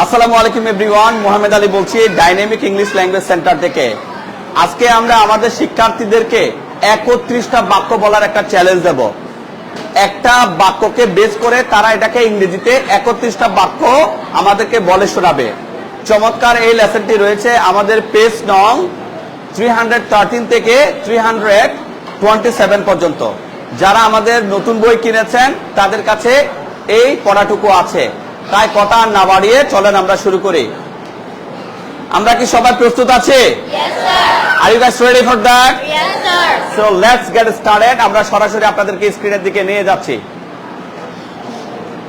আসসালামু আলাইকুম এভরিওয়ান, মোহাম্মদ আলী বলছি ডাইনামিক ইংলিশ ল্যাঙ্গুয়েজ সেন্টার থেকে। আজকে আমরা আমাদের শিক্ষার্থীদেরকে 31টা বাক্য বলার একটা চ্যালেঞ্জ দেব। একটা বাক্যকে বেস করে তারা এটাকে ইংরেজিতে 31টা বাক্য আমাদেরকে বলে শোনাবে। চমৎকার এই লেসনটি রয়েছে আমাদের পেজ নং 313 থেকে 327 পর্যন্ত। যারা আমাদের নতুন বই কিনেছেন তাদের কাছে এই পড়াটুকু আছে। তাই কথা না বাড়িয়ে চলেন আমরা শুরু করি। আমরা কি সবাই প্রস্তুত আছি? Yes, sir. Are you guys ready for that? Yes, sir. So let's get started. আমরা সরাসরি আপনাদেরকে স্ক্রিনের দিকে নিয়ে যাচ্ছি।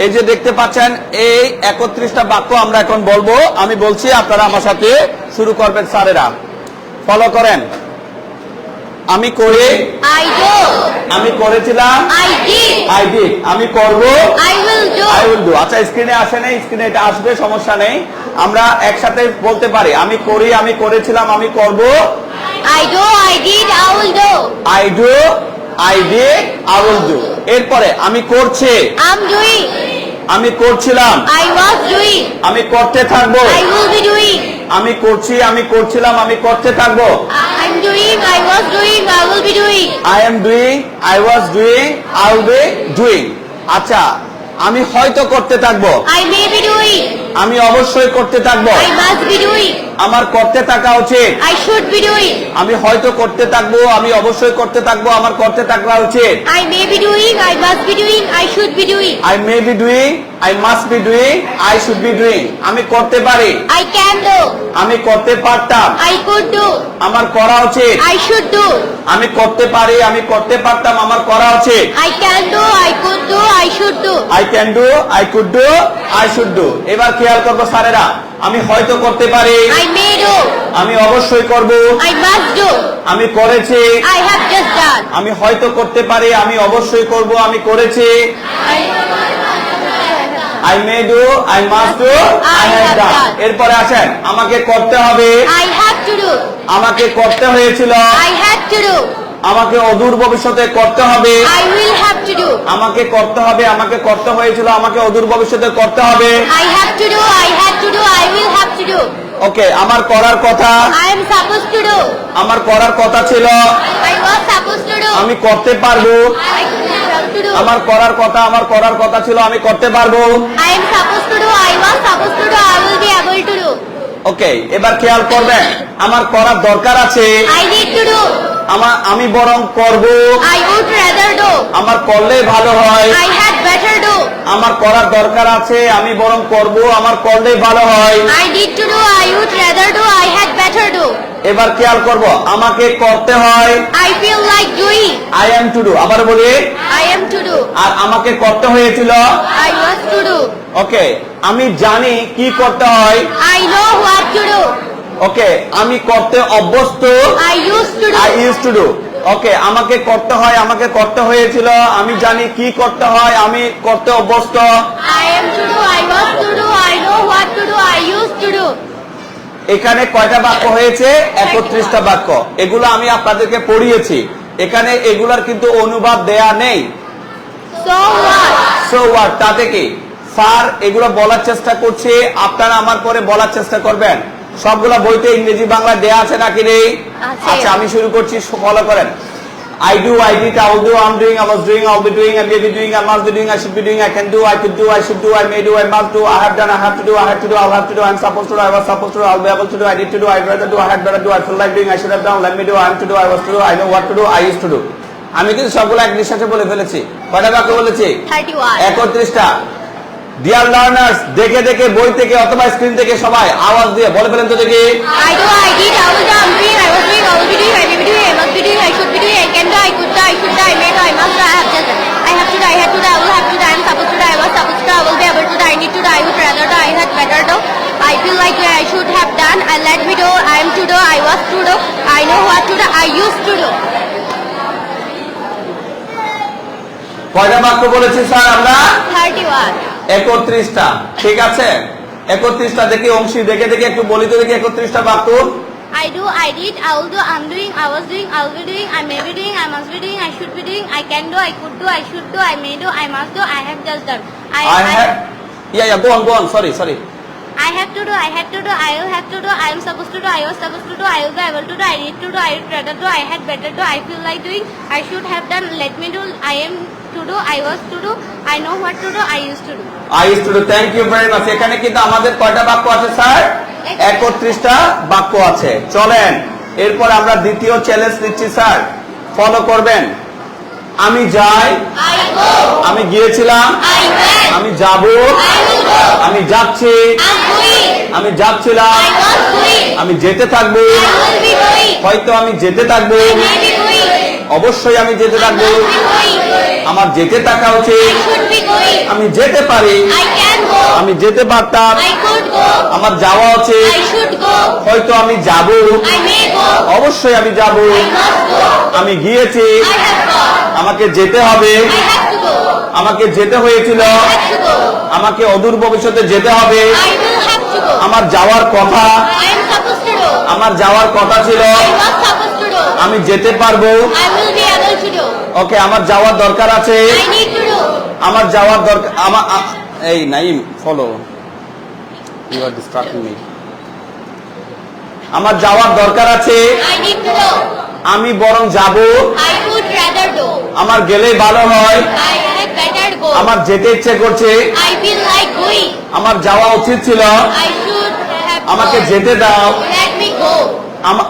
এই যে দেখতে পাচ্ছেন এই 31টা বাক্য আমরা এখন বলবো। আমি বলছি, আপনারা আমার সাথে শুরু করবেন। স্যারেরা ফলো করেন। আমি করি, I do. আমি করেছিলাম, I did. I did, আমি করব, I will do. I will do। আচ্ছা, স্ক্রিনে আসে নাই, স্ক্রিনে এটা আসবে, সমস্যা নেই। আমরা একসাথে বলতে পারি, আমি করি, আমি করেছিলাম, আমি করব। I do. I did. I will do. I do, I did, I will do। এরপরে আমি করছি, I'm doing. আমি করছিলাম, I was doing. আমি করতে থাকবো। I will be doing. আমি করছি, আমি করছিলাম, আমি করতে থাকবো। I'm doing. I was doing. I will be doing. I am doing, I was doing, I will be doing। আচ্ছা, আমি হয়তো করতে থাকবো, I may be doing. আমি অবশ্যই করতে থাকবো। I must be doing. আমার করতে থাকা উচিত। I should be doing. আমি হয়তো করতে থাকবো, আমি অবশ্যই করতে থাকবো, আমার করতে থাকা উচিত। I may be doing. I must be doing. I should be doing. I may be doing, I must be doing, I should be doing। আমি করতে পারি, I can do. আমি করতে পারতাম, I could do. আমার করা উচিত। I should do. আমি করতে পারি, আমি করতে পারতাম, আমার করা উচিত। I can do. I could do. I should do. I can do, I could do, I should do। এবার খেয়াল করবো স্যারেরা, আমি হয়তো করতে পারি, I may do. আমি অবশ্যই করব, I must do. আমি করেছি। I have just done. আমি হয়তো করতে পারি, আমি অবশ্যই করব, আমি করেছি। I may do, I must do, I have done। এরপরে আসেন, আমাকে করতে হবে, I have to do. আমাকে করতে হয়েছিল, I had to do. আমাকে অদূর ভবিষ্যতে করতে হবে, I will have to do. আমাকে করতে হবে, আমাকে করতে হয়েছিল, আমাকে অদূর ভবিষ্যতে করতে হবে। I have to do. I had to do. I will have to do. ওকে, আমার করার কথা, I am supposed to do. আমার করার কথা ছিল, I was supposed to do. আমি করতে পারবো। I have to do. আমার করার কথা, আমার করার কথা ছিল, আমি করতে পারবো। I am supposed to do. I was supposed to do. I will be able to do. ওকে, এবার খেয়াল করবেন, আমার করার দরকার আছে, I need to do. আমি বরং করব, I would rather do. আমার করলে ভালো হয়। I had better do. আমার করার দরকার আছে, আমি বরং করব, আমার করলে ভালো হয়। I need to do. I would rather do. I had better do. এবার খেয়াল করব, আমাকে করতে হয়, I feel like doing. I am to do। আবার বলি, I am to do. আর আমাকে করতে হয়েছিল। I was to do. ওকে, আমি জানি কি করতে হয়। I know what to do. ওকে, আমি করতে অভ্যস্ত। I used to do. I used to do। ওকে, আমাকে করতে হয়, আমাকে করতে হয়েছিল, আমি জানি কি করতে হয়, আমি করতে অভ্যস্ত। I am to do. I was to do. I know what to do. I used to do. এখানে কয়টা বাক্য হয়েছে? 31টা বাক্য। এগুলো আমি আপনাদেরকে পড়িয়েছি। এখানে এগুলার কিন্তু অনুবাদ দেয়া নেই। So what? সো হোয়াট, তাতে কি? স্যার এগুলো বলার চেষ্টা করছি, আপনারা আমার পরে বলার চেষ্টা করবেন। সবগুলা বইতে ইংরেজি বাংলা দেয়া আছে নাকি নেই? আছে। আচ্ছা, আমি শুরু করছি, ফলো করেন। I do, I did, I will do, I'm doing, I was doing, I'll be doing, I may be doing, I must be doing, I should be doing, I can do, I could do, I should do, I may do, I must do, I have done, I have to do, I had to do, I'll have to do, I'm supposed to do, I was supposed to do, I'll be able to do, I need to do, I'd rather do, I had better do, I feel like doing, I should have done, let me do, I am to do, I was to do, I know what to do, I used to do। আমি কিন্তু সবগুলো এক নিঃশ্বাসে বলে ফেলেছি। কয়টা বাক্য বলেছি? 31. 31টা। ডিয়ার লার্নার্স, দেখে দেখে বই থেকে অথবা স্ক্রিন থেকে সবাই আওয়াজ দিয়ে বলে ফেলেন তো দেখি। I do. I did. I was I'm doing. I was doing. I will be doing. I may be doing. I must be doing. I should be doing. I can do. I could do. I should do. I may do. I must do. I have just. I have to do. I had to do. I will have to do. I am supposed to do. I was supposed to do. I will be able to do. I need to do. I would rather do. I had better do. I feel like I should have done. I let me do. I am to do. I was to do. I know what to do. I used to do. কয়টা বাক্য বলেছি sir আমরা? 31. 31টা। ঠিক আছে, 31টা দেখি অংশী, দেখে দেখে একটু বলি তো দেখি 31টা বাক্য। I do, I did, I will do, I'm doing, I was doing, I will be doing, I may be doing, I must be doing, I should be doing, I can do, I could do, I should do, I may do, I must do, I have just done. I have, yeah, go on, sorry. I I have to do, I had to do, I will have to do, I am supposed to do, I was supposed to do, I will be able to do, I need to do, I would rather do, I had better do, I feel like doing, I should have done, let me do, I am to do, I was to do, I know what to do, I used to do. I used to do. Thank you very much. এখানে কিন্তু আমাদের কয়টা বাক্য আছে sir? 31টা বাক্য আছে। চলেন এরপর আমরা দ্বিতীয় চ্যালেঞ্জ নিচ্ছি স্যার, ফলো করবেন। আমি যাই, I go, আমি গিয়েছিলাম, I went, আমি যাব, I will go, আমি যাচ্ছি, I'm going, আমি যাচ্ছিলাম, I was going, আমি যেতে থাকবো, I will be going, হয়তো আমি যেতে থাকবো, I may be going, অবশ্যই আমি যেতে I থাকবো, must be going, আমার যেতে থাকা উচিত, I should be going, আমি যেতে পারি, I can go, আমি যেতে পারতাম, I could go, আমার যাওয়া উচিত, I should go, হয়তো আমি যাব, I may go, অবশ্যই আমি যাব, I must go, আমি গিয়েছি, I have gone, আমাকে যেতে হবে, I have to go, আমাকে যেতে হয়েছিল, I have to go, আমাকে অদূর ভবিষ্যতে যেতে হবে, I will have to go, আমার যাওয়ার কথা, I am supposed to do, আমার যাওয়ার কথা ছিল, I was supposed to do, আমি যেতে পারবো, I will be able to do, ওকে আমার যাওয়ার দরকার আছে, I need to do, আমার যাওয়ার দরকার এই নাইম follow, you are distracting me, আমার যাওয়ার দরকার আছে, I need to do, আমি বরং যাব, I would rather do, আমার গেলেই ভালো হয়, I had better go, আমার যেতে ইচ্ছে করছে, I feel like going, আমার যাওয়া উচিত ছিল, I should have আমাকে gone, যেতে দাও, let me go,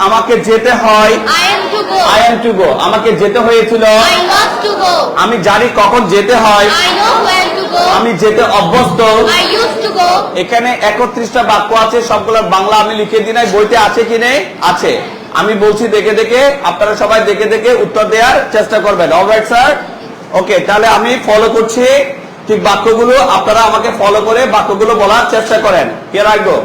আমাকে যেতে হয়, I am to go, I am to go, আমাকে যেতে হয়েছিল, I must to go, আমি জানি কখন যেতে হয়, I know when to go, আমি যেতে অভ্যস্ত। I used to go, এখানে 31টা বাক্য আছে, সবগুলোর বাংলা আমি লিখে দিই নাই, বইতে আছে কি নেই? আছে। আমি বলছি দেখে দেখে, আপনারা সবাই দেখে দেখে উত্তর দেওয়ার চেষ্টা করবেন। অলরাইট স্যার, ওকে, তাহলে আমি ফলো করছি ঠিক বাক্যগুলো, আপনারা আমাকে ফলো করে বাক্যগুলো বলার চেষ্টা করেন। Here I go,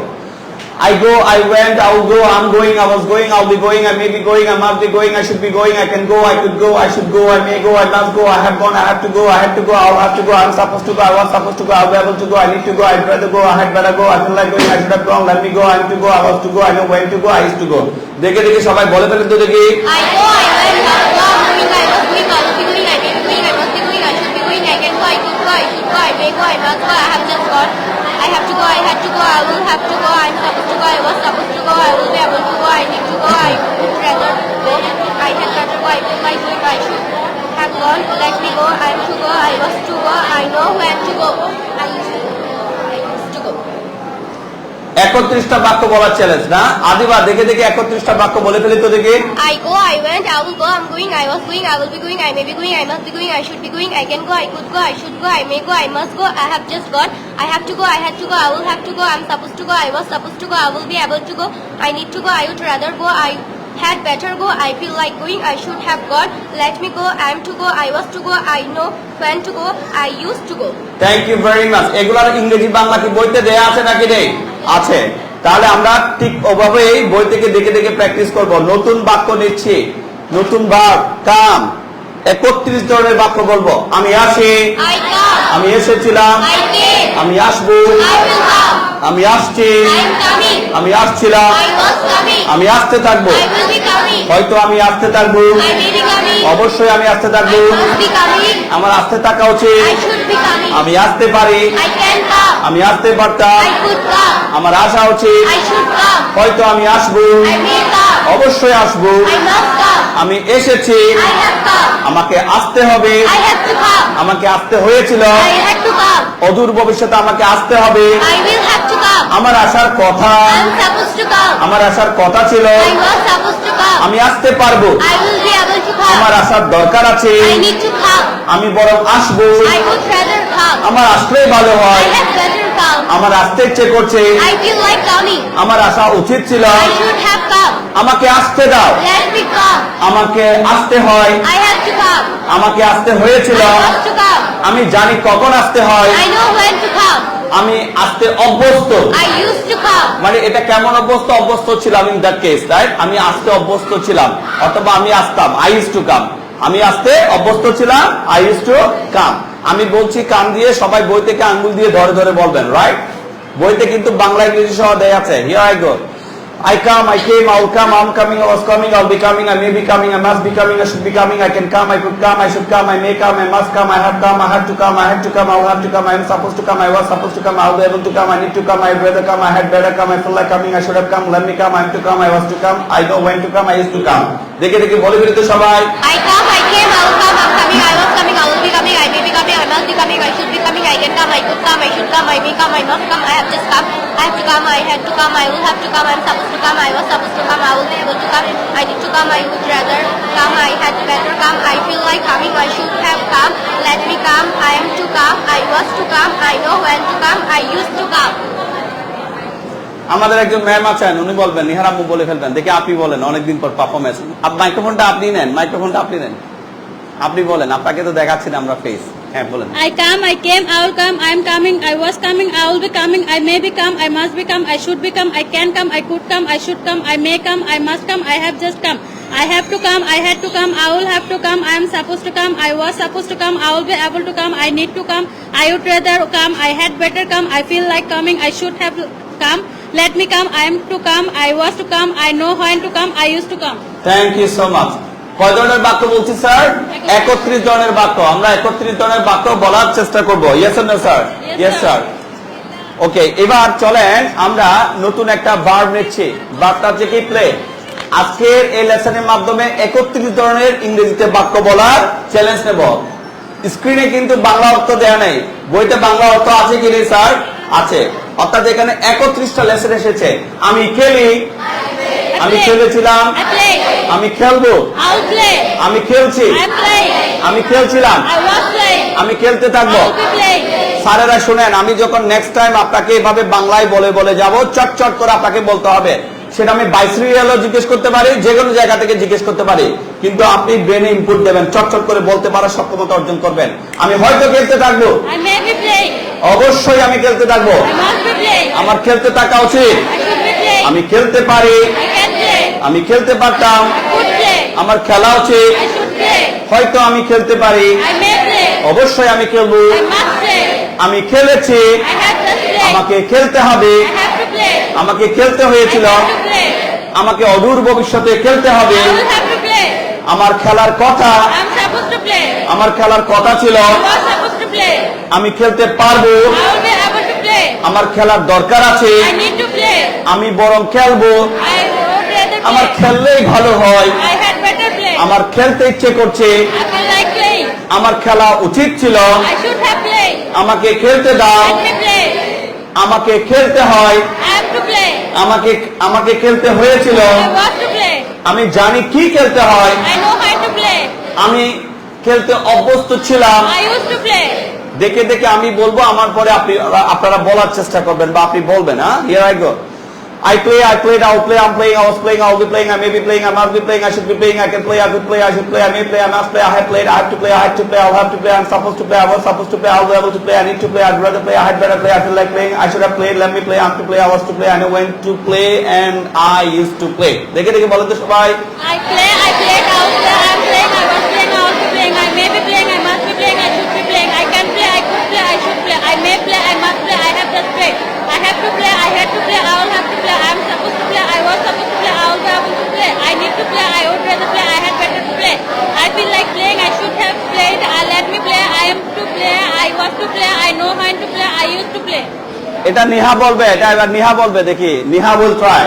I go, I went, I will go, I'm going, I was going, I'll be going, I may be going, I must be going, I should be going, I can go, I could go, I should go, I may go, I must go, I have gone, I have to go, I had to go, I'll have to go, I'm supposed to go, I was supposed to go, I'll be able to go, I need to go, I'd rather go, I had better go, I feel like going, I should have gone, let me go, I'm to go, I was to go, I know when to go, I used to go. দেখে দেখে সবাই বলে ফেলেন তো দেখি। I go, I went, I was going, I was going, I will be going, I may be going, I must be going, I should be going, I can go, I could go, I should go, I may go, I must go, I have just gone, I have to go, I had to go, I will have to go, I'm supposed to go, I was supposed to go, I will be able to go, I need to go, I would rather go, I had better go, I feel like going, I should have gone, let me go, I'm to go, I was to go, I know when to go, I used to go, I used to go. 31টা বাক্য বলার challenge না? আদিবা দেখে দেখে 31টা বাক্য বলে ফেলি তো দেখি। I go, I went, I will go, I'm going, I was going, I will be going, I may be going, I must be going, I should be going, I can go, I could go, I should go, I may go, I must go, I have just gone, I have to go, I had to go, I will have to go, I'm supposed to go, I was supposed to go, I will be able to go, I need to go, I would rather go, I had better go, I feel like going, I should have gone, let me go, I am to go, I was to go, I know when to go, I used to go. Thank you very much. এগুলার ইংরেজি বাংলা কি বইতে দেয়া আছে নাকি নেই? আছে। তাহলে আমরা ঠিক ওভাবেই বই থেকে দেখে দেখে প্র্যাকটিস করব। নতুন বাক্য নিচ্ছি, নতুন ভার্ব, কাম, 31 ধরনের বাক্য বলবো। আমি আসি, I come, আমি এসেছিলাম, I came, আমি আসবো, I will come, আমি আসছি, I am coming, আমি আসছিলাম, I was coming, আমি আসতে থাকবো, I will be coming, হয়তো আমি আসতে থাকবো, I may be coming, অবশ্যই আমি আসতে I থাকবো, must be coming, আমার আসতে থাকা উচিত, I should be coming, আমি আসতে পারি, I can come, আমি আসতে পারতাম, I could come, আমার আসা উচিত, I should come, হয়তো আমি আসবো, I may come, অবশ্যই আসবো, I must come, আমি এসেছি, I have come, আমাকে আসতে হবে, I have to come, আমাকে আসতে হয়েছিল, I had to come, অদূর ভবিষ্যতে আমাকে আসতে হবে, I will have to come, আমার আসার কথা, I'm supposed to come, আমার আসার কথা ছিল, I was supposed to come, আমি আসতে পারবো, I will be able to আমার come, আসার দরকার আছে, I need to come, আমি বরং আসবো, I would rather come, আমার আসলেই ভালো I হয়, had better come, আমার আসতে ইচ্ছে করছে, I feel like coming, আমার আসা উচিত ছিল, I should have come, আমাকে আসতে দাও, let me come, আমাকে আসতে হয়, I have to come, আমাকে আসতে হয়েছিল, I must to come, আমি জানি কখন আসতে হয়, I know when to come, আমি আসতে অভ্যস্ত। I used to come, মানে এটা কেমন অভ্যস্ত? অভ্যস্ত ছিলাম ইন দ্যাট কেস, রাইট? আমি আসতে অভ্যস্ত ছিলাম, অথবা আমি আসতাম, আই ইউজ টু কাম। আমি আসতে অভ্যস্ত ছিলাম, আই ইউজ টু কাম। আমি বলছি কাম দিয়ে, সবাই বই থেকে আঙ্গুল দিয়ে ধরে ধরে বলবেন, রাইট? বইতে কিন্তু বাংলা ইংরেজি সহ দেয়া আছে। Here I go, I come, I came, I will come, I'm coming, I was coming, I'll be coming, I may be coming, I must be coming, I should be coming, I can come, I could come, I should come, I may come, I must come, I have come, I have to come, I had to come, I will have to come, I am supposed to come, I was supposed to come, I will be able to come, I need to come, I had rather come, I had better come, I feel like coming, I should have come, let me come, I am to come, I was to come, I know when to come, I used to come. দেখে দেখে বলে ফেলি তো সবাই। I come, I came, I will come, I'm coming, I was coming, I will be coming, I may be coming, I must be coming, I should be coming, I can come, I could come, I should come, I may come, I must come, I have just come, I have to come, I had to come, I will have to come, I am supposed to come, I was supposed to come, I will be able to come, I need to come, I would rather come, I had better come, I feel like coming, I should have come, let me come, I am to come, I was to come, I know when to come, I used to come. আমাদের একজন ma'am আছেন, উনি বলবেন, নিহার আম্মু বলে ফেলবেন, দেখে আপনি বলেন, অনেকদিন পর পারফরমেন্স। মাইক্রোফোনটা আপনি নেন, মাইক্রোফোনটা আপনি নেন, আপনি বলেন, আপনাকে তো দেখাচ্ছি না আমরা ফেস। হ্যাঁ বলেন। I come, I came, I will come, I am coming, I was coming, I will be coming, I may become, I must become, I should become, I can come, I could come, I should come, I may come, I must come, I have just come, I have to come, I had to come, I will have to come, I am supposed to come, I was supposed to come, I will be able to come, I need to come, I would rather come, I had better come, I feel like coming, I should have come, let me come, I am to come, I was to come, I know when to come, I used to come. Thank you so much. কয় ধরনের বাক্য বলছি sir? 31 ধরনের বাক্য। আমরা 31 ধরনের বাক্য বলার চেষ্টা করব। Yes or no sir? Yes sir. Okay, এবার চলেন আমরা নতুন একটা ভার্ব নিচ্ছি। ভার্বটা হচ্ছে কি? প্লে। আজকের এই লেসনের মাধ্যমে 31 ধরনের ইংরেজিতে বাক্য বলার চ্যালেঞ্জ নেব। স্ক্রিনে কিন্তু বাংলা অর্থ দেয়া নেই, বইতে বাংলা অর্থ আছে কি নেই স্যার? আছে। অর্থাৎ এখানে 31টা লেসন এসেছে। আমি খেলি, আমি খেলেছিলাম, I play, আমি খেলবো, I will play, আমি খেলছি, I play, আমি খেলছিলাম, I was playing, আমি খেলতে I থাকবো। will be playing. স্যারেরা শুনেন, আমি যখন নেক্সট টাইম আপনাকে এভাবে বাংলায় বলে বলে যাব, চট চট করে আপনাকে বলতে হবে। সেটা আমি বাইসিরিয়ালও জিজ্ঞেস করতে পারি, যে কোনো জায়গা থেকে জিজ্ঞেস করতে পারি, কিন্তু আপনি ব্রেনে ইনপুট দেবেন, চট চট করে বলতে পারার সক্ষমতা অর্জন করবেন। আমি হয়তো খেলতে থাকবো, I may be playing, অবশ্যই আমি খেলতে থাকবো, I must be playing, আমার খেলতে থাকা উচিত, I should be playing, আমি খেলতে পারি, I can play, আমি খেলতে পারতাম, I could play, আমার খেলা উচিত, I should play, হয়তো আমি খেলতে পারি, I may play, অবশ্যই আমি খেলবো, I must play, আমি খেলেছি, I have just played, আমাকে খেলতে হবে, I have to play, আমাকে খেলতে I হয়েছিল, have to play, আমাকে অদূর ভবিষ্যতে খেলতে হবে, I will have to play, আমার খেলার কথা, I'm supposed to play, আমার খেলার কথা ছিল, I was supposed to play, আমি খেলতে পারবো, I will be able to play, আমার খেলার দরকার আছে, I need to play, আমি বরং খেলবো, I would rather আমার play, খেললেই ভালো হয়, I had better play, আমার খেলতে ইচ্ছে করছে, I feel like playing, আমার খেলা উচিত ছিল, I should have played, আমাকে খেলতে দাও, let me play, আমাকে খেলতে হয়, I have to play, আমাকে আমাকে খেলতে হয়েছিল, I was to play, আমি জানি কি খেলতে হয়, I know how to play, আমি খেলতে অভ্যস্ত ছিলাম। I used to play, দেখে দেখে আমি বলবো, আমার পরে আপনারা বলার চেষ্টা করবেন বা আপনি বলবেন। হ্যাঁ, here I go. I play, I played, I will play, I'm playing, I was playing, I will be playing, I may be playing, I must be playing, I should be playing, I can play, I could play, I should play, I may play, I must play, I have played, I have to play, I had to play, I will have to play, I'm supposed to play, I was supposed to play, I will be able to play, I need to play, I'd rather play, I had better play, I feel like playing, I should have played, let me play, I'm to play, I was to play, I know when to play, and I used to play. দেখে দেখে বলেন তো সবাই। I play, I played, I will play, I'm playing, I was playing, I will be playing, I may be playing, I must be playing, I should be playing, I can play, I could play, I should play, I may play, I must play, I have just played, I have to play, I had to play, I will have to play, I am supposed to play, I was supposed to play, I will be able to play, I need to play, I would rather play, I had better to play, I feel like playing, I should have played, let me play, I am to play, I was to play, I know when to play, I used to play. এটা নিহা বলবে, এটা এবার নিহা বলবে, দেখি Niha will try.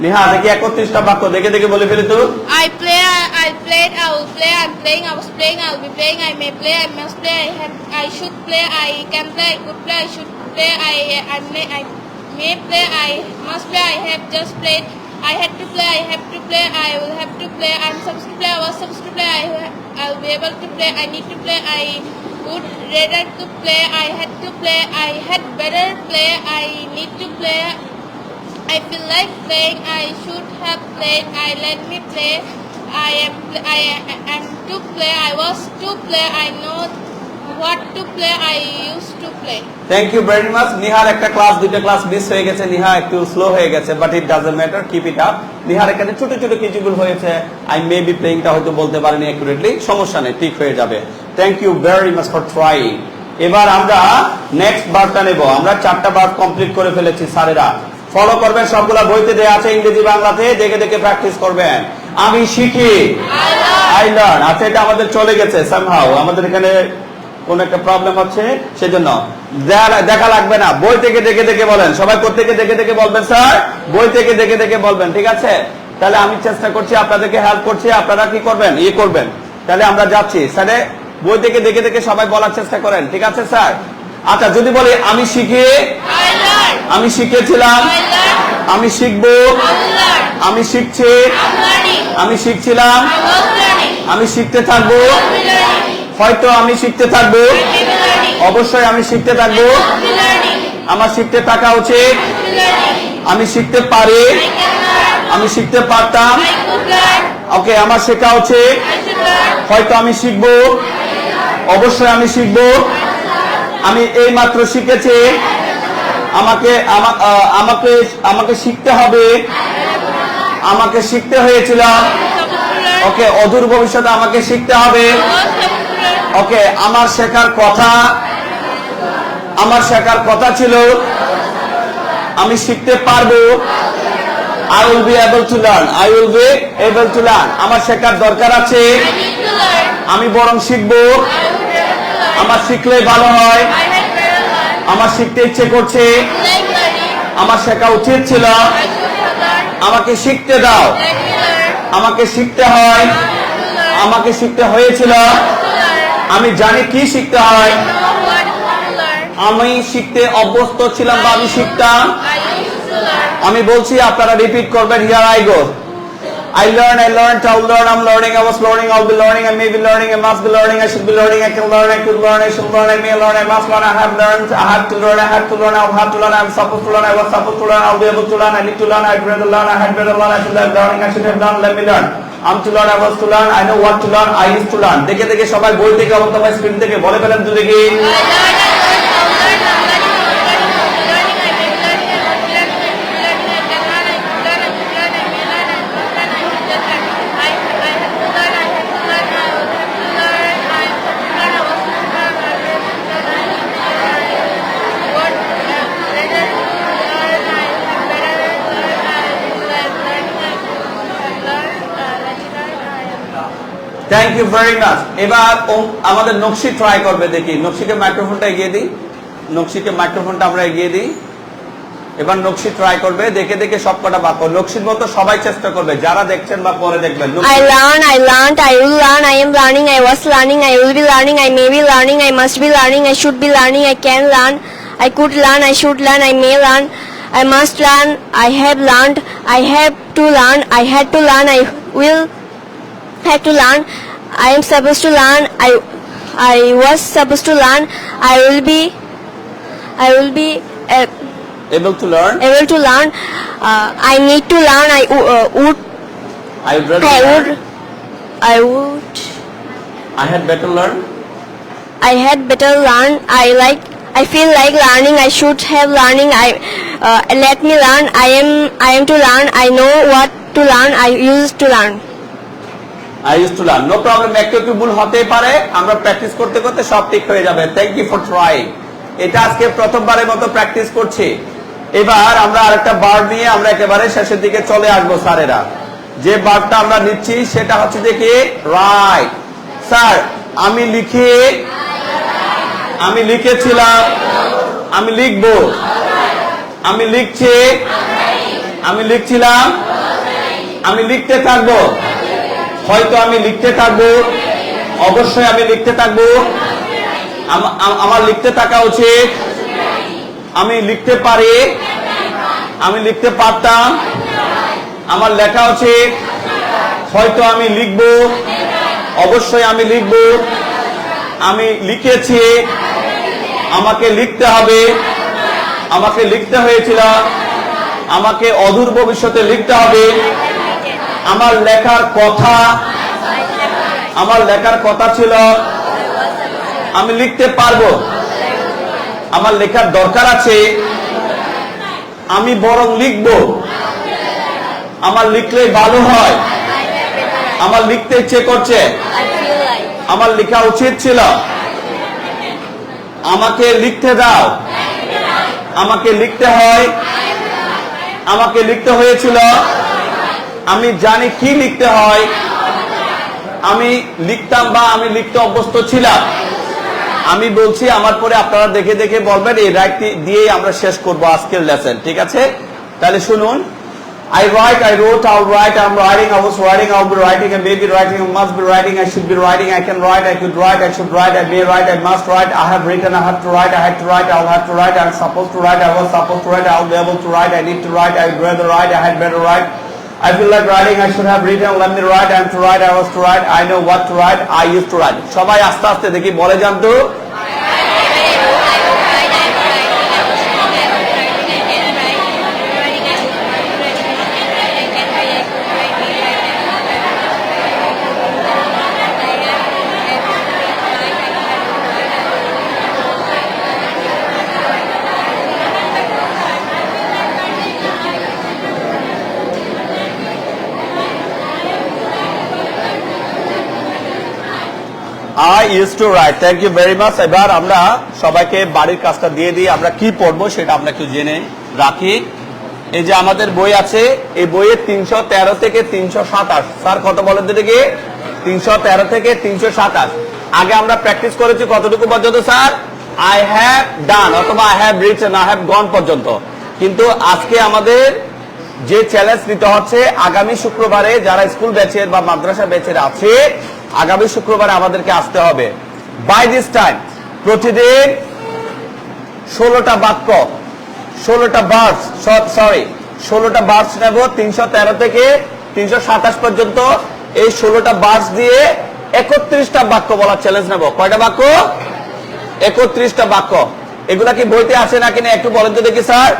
Niha দেখি 31টা বাক্য দেখে দেখে বলে ফেলি তো। I play, I played, I will play, I'm playing, I was playing, I will be playing, I may play, I must play, I should play, I can play, I could play, I should play, I may play, I must play, I have just played, I had to play, I have to play, I will have to play, I'm supposed to play, I was supposed to play, I will be able to play, I need to play, I would rather to play, I had to play, I had better play, I need to play, I feel like playing, I should have played, I let me play, I am to play, I was to play, I know what to play, I used to play. Thank you very much. Nihar একটা class, দুইটা class miss হয়ে গেছে, নিহা একটু slow হয়ে গেছে, but it doesn't matter, keep it up. Nihar এখানে ছোট ছোট কিছু ভুল হয়েছে, আই মে বি প্লেইংটা হয়তো বলতে পারিনি অ্যাকুরেটলি, সমস্যা নেই, ঠিক হয়ে যাবে। Thank you very much for trying. এবার আমরা নেক্সট বারটা নেব। আমরা 4টা বার কমপ্লিট করে ফেলেছি স্যারেরা। ফলো করবেন, সবগুলা বইতে দেয়া আছে ইংরেজি বাংলাতে, দেখে দেখে প্র্যাকটিস করবেন। আমি শিখি, আই লার্ন। আচ্ছা, এটা আমাদের চলে গেছে সামহাউ, আমাদের এখানে কোন একটা প্রবলেম হচ্ছে, সেজন্য দেখা লাগবে না, বই থেকে দেখে দেখে বলেন। সবাই কোত্থেকে দেখে দেখে বলবেন? স্যার, বই থেকে দেখে দেখে বলবেন, ঠিক আছে? তাহলে আমি চেষ্টা করছি, আপনাদেরকে হেল্প করছি, আপনারা কি করবেন? করবেন। তাহলে আমরা যাচ্ছি, স্যারে বই থেকে দেখে দেখে সবাই বলার চেষ্টা করেন, ঠিক আছে স্যার? আচ্ছা, যদি বলি আমি শিখি, আমি শিখেছিলাম, আমি শিখবো, আমি শিখছি, আমি শিখছিলাম, আমি শিখতে থাকবো, হয়তো আমি শিখতে থাকবো, অবশ্যই আমি শিখতে থাকবো, আমার শিখতে থাকা উচিত, আমি শিখতে পারি, আমি শিখতে পারতাম, ওকে, আমার শেখা উচিত, হয়তো আমি শিখবো, অবশ্যই আমি শিখবো, আমি এই মাত্র শিখেছি, আমাকে আমাকে আমাকে শিখতে হবে, আমাকে শিখতে হয়েছিল, ওকে, অদূর ভবিষ্যতে আমাকে শিখতে হবে, ওকে, আমার শেখার কথা, আমার শেখার কথা ছিল, আমি শিখতে পারবো, I will be able to learn, I will be able to learn, আমার শেখার দরকার আছে, আমি বরং শিখবো, আমার শিখলে ভালো হয়, আমার শিখতে ইচ্ছে করছে, আমার শেখা উচিত ছিল, আমাকে শিখতে দাও, আমাকে শিখতে হয়, আমাকে শিখতে হয়েছিল, আমি জানি কি শিখতে হয়, আমি শিখতে অভ্যস্ত ছিলাম বা আমি শিখতাম। আমি বলছি, আপনারা রিপিট করবেন। Here I go. I learned, I learned, I will learn, I'm learning, I was learning, I'll be learning, I may be learning, I must be learning, I should be learning, I can learn, I could learn, I should learn, I may learn, I must learn, I have learned, I have to learn, I had to learn, I will have to learn, I am supposed to learn, I was supposed to learn, I'll be able to learn, I need to learn, I'd rather learn, I had better learn, I should have learning, I should have learned, let me learn. I'm to learn, I was to learn, I know what to learn, I used to learn. দেখে দেখে সবাই বই থেকে অথবা screen থেকে বলে ফেলেন তো দেখি। Thank you very much. এবার আমাদের নকশি ট্রাই করবে, দেখি। নকশিকে মাইক্রোফোনটা এগিয়ে দিই, নকশিকে মাইক্রোফোনটা আমরা এগিয়ে দিই। এবার নকশি ট্রাই করবে, দেখে দেখে সবকটা বাক্য নকশির মতো সবাই চেষ্টা করবে, যারা দেখছেন বা পরে দেখবেন। I learn, I learned, I will learn, I am learning, I was learning, I will be learning, I may be learning, I must be learning, I should be learning, I can learn, I could learn, I should learn, I may learn, I must learn, I have learned, I have to learn, I had to learn, I will have to learn, I am supposed to learn, I was supposed to learn, I will be able to learn, I need to learn, I would I would rather learn, I had better learn, I had better learn, I feel like learning, I should have learning, let me learn, I am to learn, I know what to learn, I used to learn. I used to learn. No problem, একটু একটু ভুল হতেই পারে, আমরা practice করতে করতে সব ঠিক হয়ে যাবে। Thank you for trying. এটা আজকে প্রথমবারের মতো প্র্যাকটিস করছি। এবার আমরা আরেকটা ভার্ব নিয়ে আমরা একেবারে শেষের দিকে চলে আসবো স্যারেরা। যে ভার্বটা আমরা নিচ্ছি সেটা হচ্ছে যে কি, রাইট। স্যার, আমি লিখেছিলাম, আমি লিখবো, আমি লিখছি, আমি লিখছিলাম, আমি লিখতে থাকবো, হয়তো আমি লিখতে থাকবো, অবশ্যই আমি লিখতে থাকবো, আমার লিখতে থাকা উচিত, আমি লিখতে পারি, আমি লিখতে পারতাম, আমার লেখা উচিত, হয়তো আমি লিখবো, অবশ্যই আমি লিখবো, আমি লিখেছি, আমাকে লিখতে হবে, আমাকে লিখতে হয়েছিল, আমাকে অদূর ভবিষ্যতে লিখতে হবে, আমার লেখার কথা ছিল, আমি লিখতে পারবো, আমার লেখার দরকার আছে, আমি বরং লিখবো, আমার লিখলে ভালো হয়, আমার লিখতে ইচ্ছে করছে, আমার লেখা উচিত ছিল, আমাকে লিখতে দাও, আমাকে লিখতে হয়, আমাকে লিখতে হয়েছিল, আমি জানি কি লিখতে হয়, আমি লিখতাম বা আমি লিখতে অভ্যস্ত ছিলাম। আমি বলছি আমার পরে আপনারা দেখে দেখে বলবেন, এই রাইট দিয়েই আমরা শেষ করব আজকের লেসন, ঠিক আছে? তাহলে শুনুন, I write, I wrote, I'll write, I'm writing, I was writing, I'll be writing, I may be writing, I must be writing, I should be writing, I can write, I could write, I should write, I may write, I must write, I have written, I have to write, I had to write, I'll have to write, I'm supposed to write, I was supposed to write, I'll be able to write, I need to write, I'd rather write, I had better write, I feel like writing, I should have written, let me write, I'm to write, I was to write, I know what to write, I used to write. সবাই আস্তে আস্তে দেখি বলে যান তো। I used to write. Thank you very much. এবার আমরা সবাইকে বাড়ির কাজটা দিয়ে দিই। আমরা কি পড়বো সেটা আমরা একটু জেনে রাখি। এই যে আমাদের বই আছে, এই বইয়ে 313 থেকে 327, স্যার কত বলেন তো দেখি? 313 থেকে 327। আগে আমরা প্র্যাকটিস করেছি কতটুকু পর্যন্ত স্যার? I have done অথবা I have written, I have gone পর্যন্ত। কিন্তু আজকে আমাদের যে চ্যালেঞ্জ নিতে হচ্ছে, আগামী শুক্রবারে যারা স্কুল ব্যাচের বা মাদ্রাসা ব্যাচের আছে, আগামী শুক্রবারে আমাদেরকে আসতে হবে। বাই দিস টাইম প্রতিদিন 16টা বাক্য, 16টা বার্ডস, সরি 16টা বার্ডস নেব 313 থেকে 327 পর্যন্ত। এই 16টা বার্ডস দিয়ে 31টা বাক্য বলার চ্যালেঞ্জ নেব। কয়টা বাক্য? 31টা বাক্য। এগুলা কি বইতে আছে নাকি না একটু বলেন তো দেখি স্যার।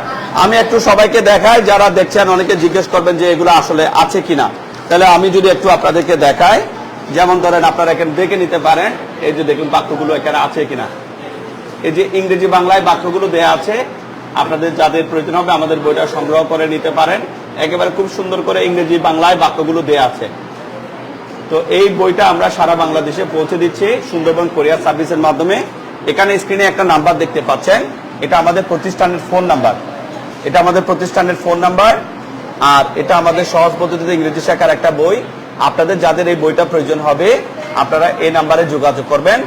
আমি একটু সবাইকে দেখাই, যারা দেখছেন অনেকে জিজ্ঞেস করবেন যে এগুলো আসলে আছে কিনা। তাহলে আমি যদি একটু আপনাদেরকে দেখাই, যেমন ধরেন আপনারা এখানে দেখে নিতে পারেন, এই যে দেখুন বাক্যগুলো এখানে আছে কিনা। এই যে ইংরেজি বাংলায় বাক্যগুলো দেয়া আছে, আপনাদের যাদের প্রয়োজন হবে আমাদের বইটা সংগ্রহ করে নিতে পারেন। একেবারে খুব সুন্দর করে ইংরেজি বাংলায় বাক্যগুলো দেয়া আছে। তো এই বইটা আমরা সারা বাংলাদেশে পৌঁছে দিচ্ছি সুন্দরবন কোরিয়ার সার্ভিসের মাধ্যমে। এখানে স্ক্রিনে একটা নাম্বার দেখতে পাচ্ছেন, এটা আমাদের প্রতিষ্ঠানের ফোন নাম্বার, এটা আমাদের প্রতিষ্ঠানের ফোন নাম্বার। আর এটা আমাদের সহজ পদ্ধতিতে ইংরেজি শেখার একটা বই। আপনাদের যাদের এই বইটা প্রয়োজন হবে আপনারা এই নাম্বারে যোগাযোগ করবেন।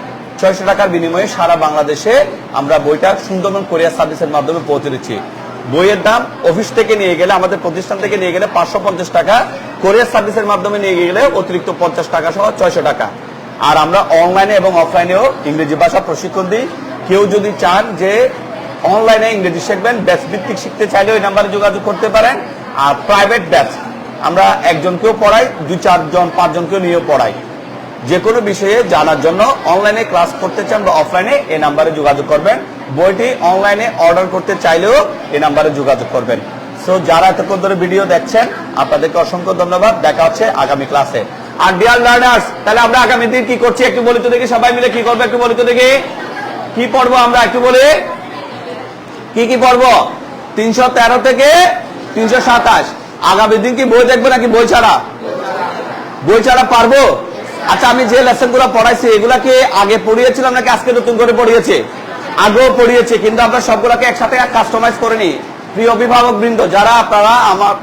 600 টাকার বিনিময়ে সারা বাংলাদেশে আমরা বইটা সুন্দরবন কোরিয়ার সার্ভিসের মাধ্যমে পৌঁছে দিচ্ছি। বইয়ের দাম অফিস থেকে নিয়ে গেলে, আমাদের প্রতিষ্ঠান থেকে নিয়ে গেলে 550 টাকা, কোরিয়ার সার্ভিসের মাধ্যমে নিয়ে গেলে অতিরিক্ত 50 টাকা সহ 600 টাকা। আর আমরা অনলাইনে এবং অফলাইনেও ইংরেজি ভাষা প্রশিক্ষণ দিই। কেউ যদি চান যে অনলাইনে ইংরেজি শিখবেন, ব্যাচ ভিত্তিক শিখতে চাইলে ওই নাম্বারে যোগাযোগ করতে পারেন। আর প্রাইভেট ব্যাচ আমরা একজনকেও পড়াই, 2-4 জন 5 জনকেও নিয়েও পড়াই। যে কোনো বিষয়ে জানার জন্য অনলাইনে ক্লাস করতে চান বা অফলাইনে এই নাম্বারে যোগাযোগ করবেন। বইটি অনলাইনে অর্ডার করতে চাইলেও এই নাম্বারে যোগাযোগ করবেন। সো যারা এতক্ষণ ধরে ভিডিও দেখছেন আপনাদেরকে অসংখ্য ধন্যবাদ। দেখা হচ্ছে আগামী ক্লাসে। আর ডিয়ার লার্নার্স, তাহলে আমরা আগামী দিন কি করছি একটু বলি তো দেখি, সবাই মিলে কি করবো একটু বলি তো দেখি। কি পড়বো আমরা একটু বলি, কি কি পড়বো? 313 থেকে 327। আগামী দিন কি বই দেখবো নাকি বই ছাড়া? বই ছাড়া পারবো? আচ্ছা, আমি যে লেসন গুলো পড়াইছি এগুলা কি আগে পড়িয়েছিলাম নাকি আজকে নতুন করে পড়িয়েছি? আগেও পড়িয়েছি, কিন্তু আমরা সবগুলোকে একসাথে কাস্টমাইজ করে নিই। প্রিয় অভিভাবক বৃন্দ, যারা আপনারা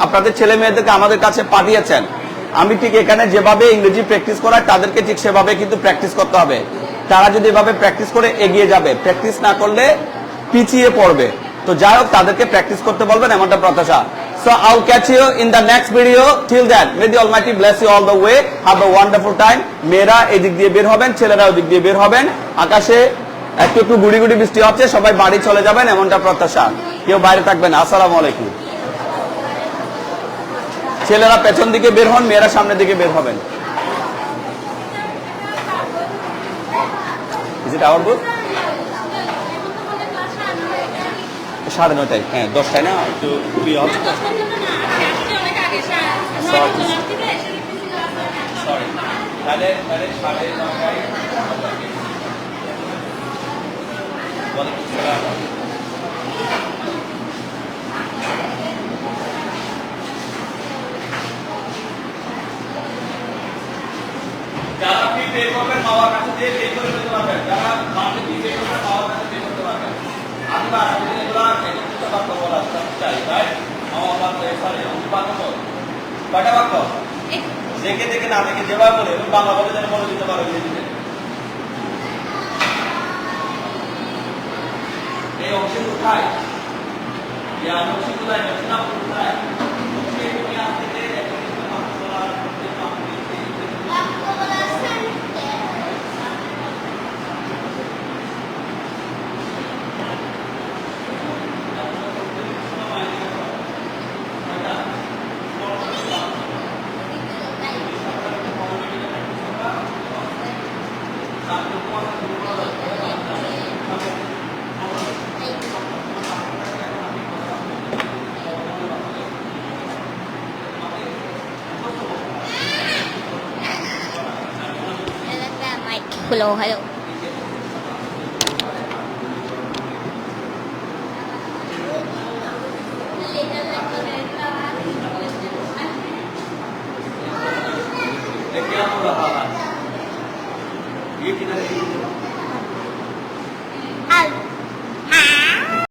আপনাদের ছেলে মেয়েদেরকে আমাদের কাছে পাঠিয়েছেন, আমি ঠিক এখানে যেভাবে ইংরেজি প্র্যাকটিস করাই তাদেরকে ঠিক সেভাবে কিন্তু প্র্যাকটিস করতে হবে। তারা যদি এভাবে প্র্যাকটিস করে এগিয়ে যাবে, প্র্যাকটিস না করলে পিছিয়ে পড়বে। তো যাই হোক, তাদেরকে প্র্যাকটিস করতে বলবেন, এমনটা প্রত্যাশা। So I'll catch you in the next video. Till then, may the Almighty bless you all the way. Have a wonderful time. মেয়েরা এদিক দিয়ে বের হবেন, ছেলেরা ওদিক দিয়ে বের হবেন। আকাশে একটু একটু গুড়ি গুড়ি বৃষ্টি হচ্ছে, সবাই বাড়ি চলে যাবেন, এমনটা প্রত্যাশা। কেউ বাইরে থাকবেন। আসসালামু আলাইকুম। ছেলেরা পেছন দিকে বের হন, মেয়েরা সামনের দিকে বের হবেন। Is it our book? 9:30, হ্যাঁ 10টায় না, একটু খুবই সরি। তাহলে 9:30। যারা ফি পে করবেন মাওয়ার কাছে দিয়ে পে করে দিতে পারবেন, যারা মাসে ফি পে করবেন মাওয়ার কাছে পে করতে পারবেন। আমরা এগুলা একটু কথা বলা চাই, তাই মাওয়া পারে কয়টা বাক্য দেখে দেখে না দেখে যেভাবে বলে এবং বাংলা বলে যেন বলে দিতে পারো ইংরেজিতে এই অংশে কোথায় অংশে কোথায় না কোথায় Hello, hello.